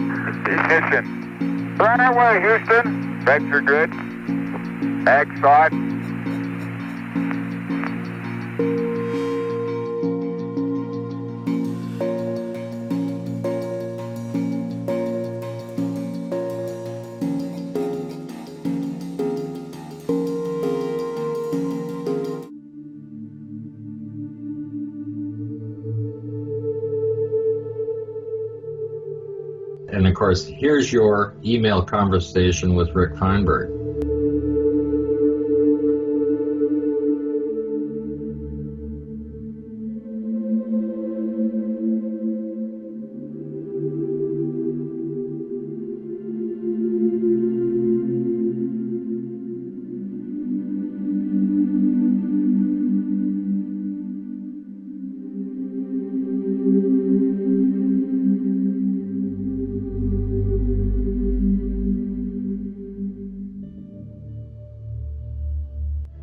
Ignition. Right away, Houston. Brakes are good. Ag thought. And of course, here's your email conversation with Rick Feinberg.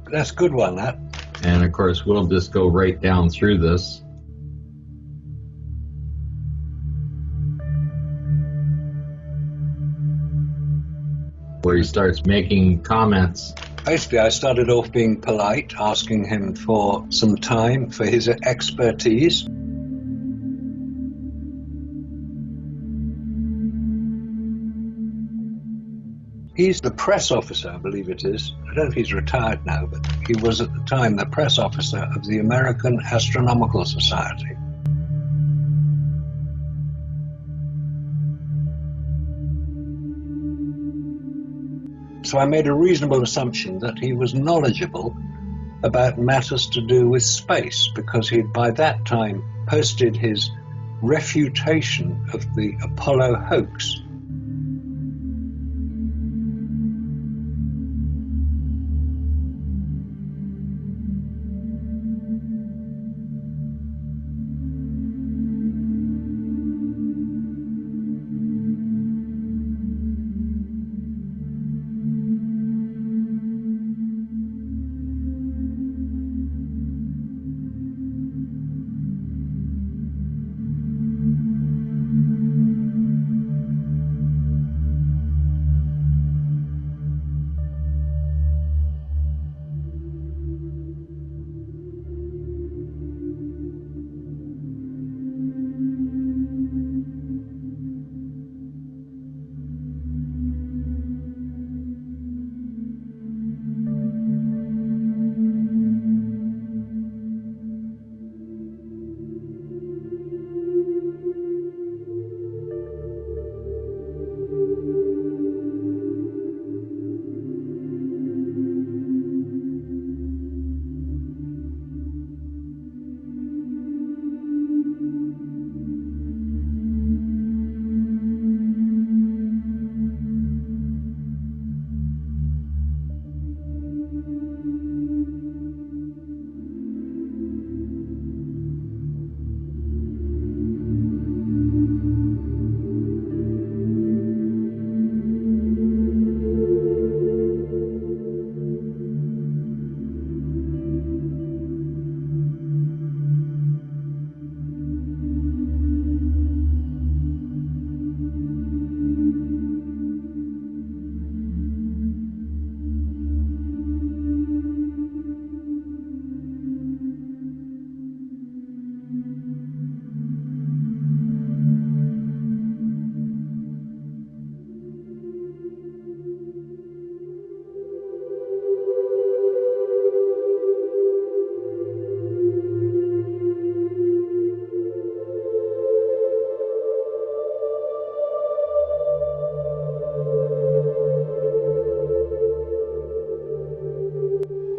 That's a good one, that. And of course, we'll just go right down through this. Where he starts making comments. Basically, I started off being polite, asking him for some time for his expertise. He's the press officer, I believe it is. I don't know if he's retired now, but he was at the time the press officer of the American Astronomical Society. So I made a reasonable assumption that he was knowledgeable about matters to do with space, because he'd by that time posted his refutation of the Apollo hoax.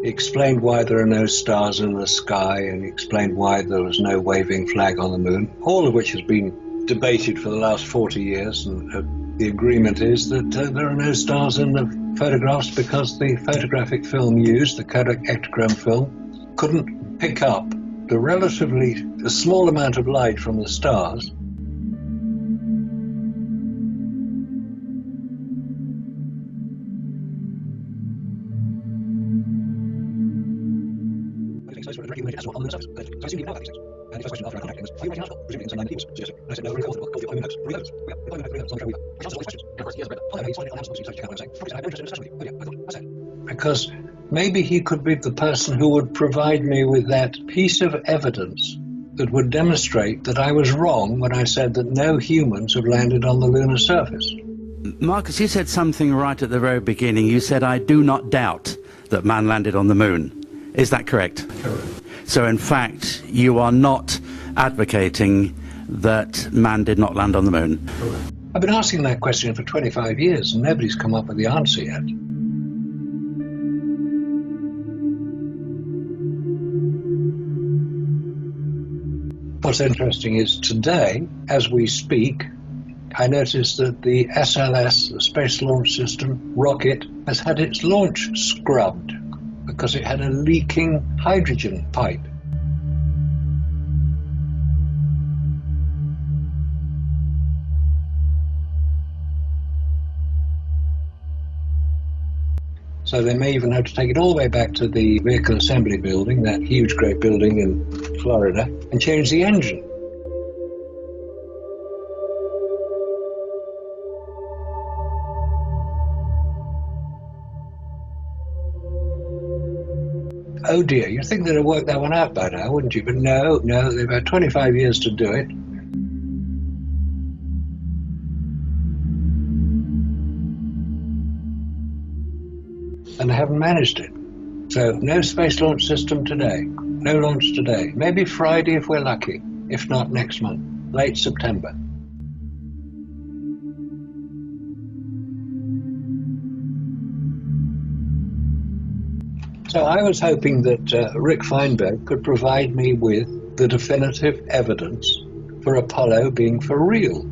He explained why there are no stars in the sky, and he explained why there was no waving flag on the moon, all of which has been debated for the last 40 years, and the agreement is that there are no stars in the photographs because the photographic film used, the Kodak Ektachrome film, couldn't pick up the small amount of light from the stars. I assume you know about these things. And his first question after I contacted him was, are you writing an article? Presumably in the same line that he was suggesting. And I said, no, Rick, I've got your notes. Read those. If I'm going to read those, I'm sure we will. He answered all his questions. And of course, he has read them. Oh, no, he's finding it on Amazon, so check out what I'm saying. Probably said, I'm interested in discussion with you. Oh, yeah, I thought, that's it. Because maybe he could be the person who would provide me with that piece of evidence that would demonstrate that I was wrong when I said that no humans have landed on the lunar surface. Marcus, you said something right at the very beginning. You said, I do not doubt that man landed on the moon. Is that correct? Correct. So, in fact, you are not advocating that man did not land on the moon? Correct. I've been asking that question for 25 years and nobody's come up with the answer yet. What's interesting is today, as we speak, I noticed that the SLS, the Space Launch System rocket, has had its launch scrubbed because it had a leaking hydrogen pipe. So they may even have to take it all the way back to the vehicle assembly building, that huge great building in Florida, and change the engine. Oh dear, you'd think they'd have worked that one out by now, wouldn't you? But no, they've had 25 years to do it. And they haven't managed it. So no space launch system today. No launch today. Maybe Friday if we're lucky. If not, next month. Late September. So I was hoping that Rick Feinberg could provide me with the definitive evidence for Apollo being for real.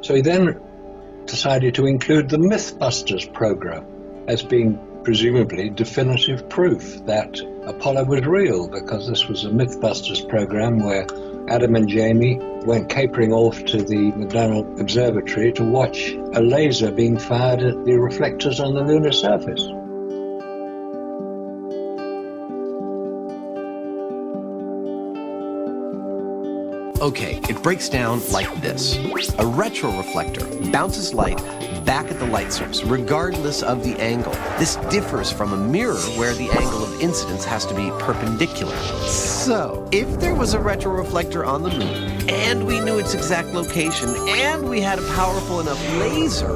So he then decided to include the Mythbusters program as being presumably definitive proof that Apollo was real, because this was a Mythbusters program where Adam and Jamie went capering off to the McDonald Observatory to watch a laser being fired at the reflectors on the lunar surface. Okay, it breaks down like this. A retroreflector bounces light back at the light source, regardless of the angle. This differs from a mirror where the angle of incidence has to be perpendicular. So, if there was a retroreflector on the moon, and we knew its exact location, and we had a powerful enough laser,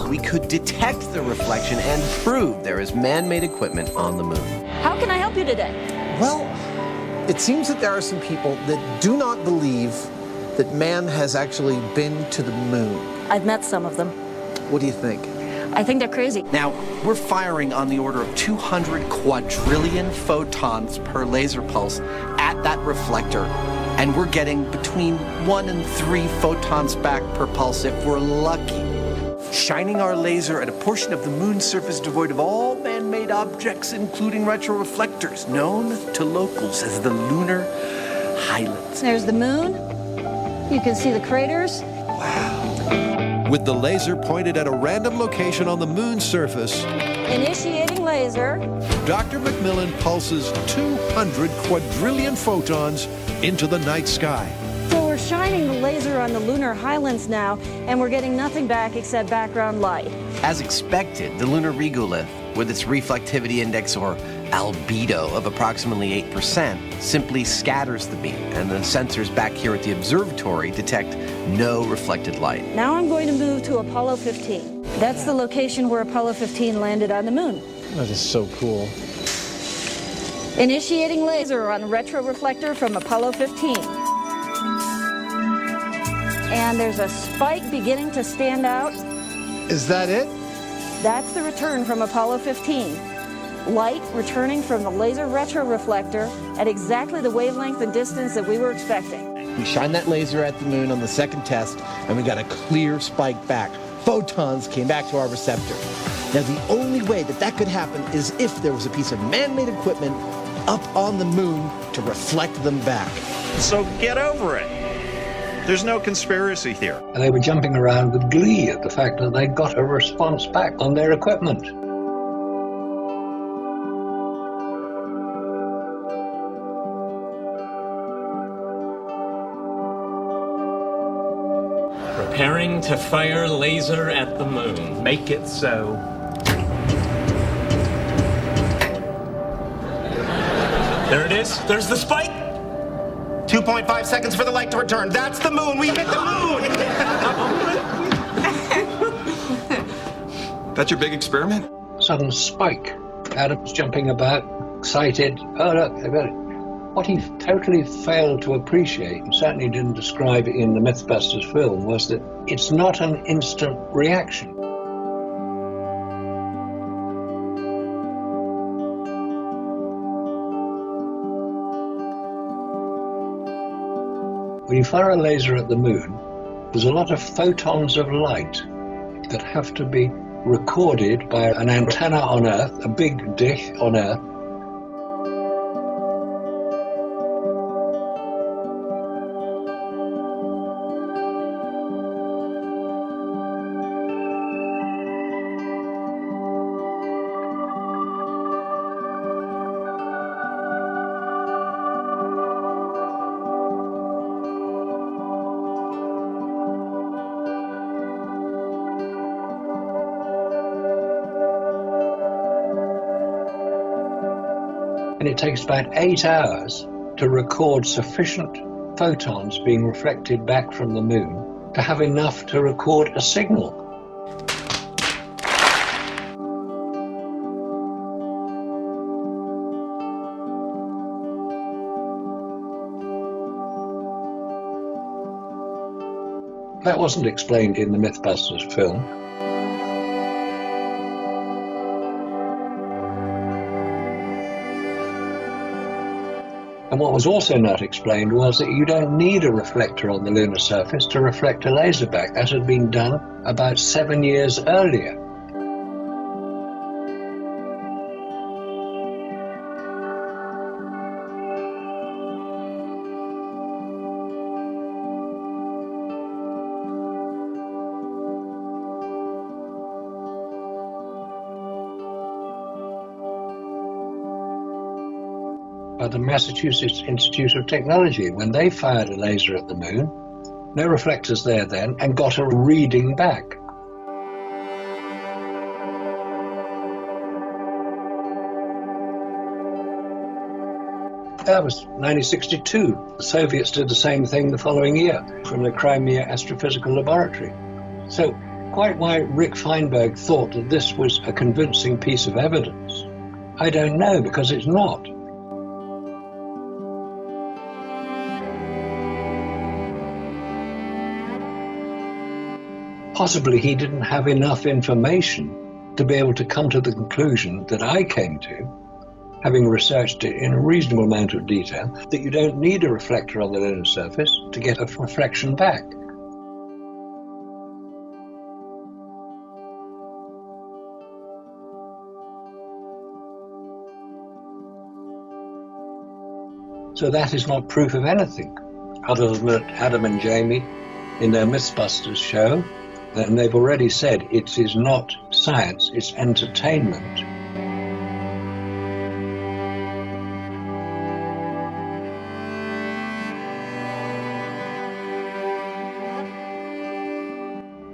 we could detect the reflection and prove there is man-made equipment on the moon. How can I help you today? Well, it seems that there are some people that do not believe that man has actually been to the moon. I've met some of them. What do you think? I think they're crazy. Now, we're firing on the order of 200 quadrillion photons per laser pulse at that reflector, and we're getting between 1 and 3 photons back per pulse if we're lucky. Shining our laser at a portion of the moon's surface devoid of all man-made objects, including retroreflectors, known to locals as the lunar highlands. There's the moon. You can see the craters. With the laser pointed at a random location on the moon's surface, Initiating laser. Dr. McMillan pulses 200 quadrillion photons into the night sky. So we're shining the laser on the lunar highlands now, and we're getting nothing back except background light. As expected, the lunar regolith, with its reflectivity index or albedo of approximately 8%, simply scatters the beam, and the sensors back here at the observatory detect no reflected light. Now I'm going to move to Apollo 15. That's the location where Apollo 15 landed on the moon. That is so cool. Initiating laser on retroreflector from Apollo 15. And there's a spike beginning to stand out. Is that it? That's the return from Apollo 15. Light returning from the laser retroreflector at exactly the wavelength and distance that we were expecting. We shined that laser at the moon on the second test, and we got a clear spike back. Photons came back to our receptor. Now, the only way that that could happen is if there was a piece of man-made equipment up on the moon to reflect them back. So get over it. There's no conspiracy here. And they were jumping around with glee at the fact that they got a response back on their equipment. Preparing to fire laser at the moon. Make it so. There it is. There's the spike. 2.5 seconds for the light to return. That's the moon. We hit the moon. That's your big experiment? Sudden spike. Adam's jumping about, excited. Oh, look, I got it. What he totally failed to appreciate, and certainly didn't describe in the Mythbusters film, was that it's not an instant reaction. When you fire a laser at the moon, there's a lot of photons of light that have to be recorded by an antenna on Earth, a big dish on Earth. And it takes about 8 hours to record sufficient photons being reflected back from the moon to have enough to record a signal. That wasn't explained in the Mythbusters film. And what was also not explained was that you don't need a reflector on the lunar surface to reflect a laser back. That had been done about 7 years earlier. By the Massachusetts Institute of Technology, when they fired a laser at the moon, no reflectors there then, and got a reading back. That was 1962. The Soviets did the same thing the following year from the Crimea Astrophysical Laboratory. So quite why Rick Feinberg thought that this was a convincing piece of evidence, I don't know, because it's not. Possibly he didn't have enough information to be able to come to the conclusion that I came to, having researched it in a reasonable amount of detail, that you don't need a reflector on the lunar surface to get a reflection back. So that is not proof of anything, other than that Adam and Jamie, in their Mythbusters show, and they've already said it is not science, it's entertainment.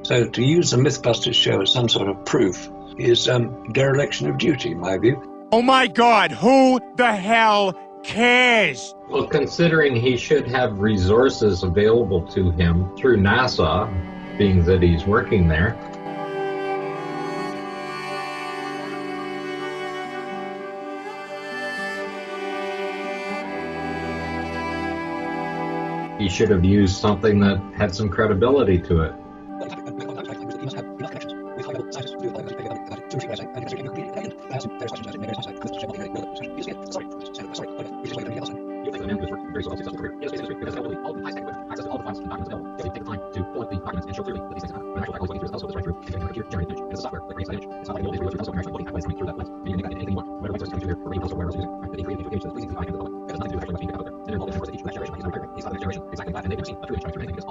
So to use the Mythbusters show as some sort of proof is dereliction of duty, in my view. Oh my God, who the hell cares? Well, considering he should have resources available to him through NASA, being that he's working there. He should have used something that had some credibility to it. very successful career in the space industry because all the high-tech equipment, access to all the files and documents available. You have to take the time to pull up the documents and show clearly that these things happen. When actual fact, all he's looking through is also this right through and getting a computer-generated image. And it's a software that creates that image. It's not like the old days where you go through telescope and you're actually looking at what is coming through that lens. And you can make anything you want. Whatever light source is coming through there, or radio telescope, whatever else you're using. Right? But they create an image that's pleasing to the eye and to the public. It has nothing to do with actually what's being put out there. And they're involved in, of course, that each next generation, he's not the next generation, exactly that. And they've never seen a true image coming through anything because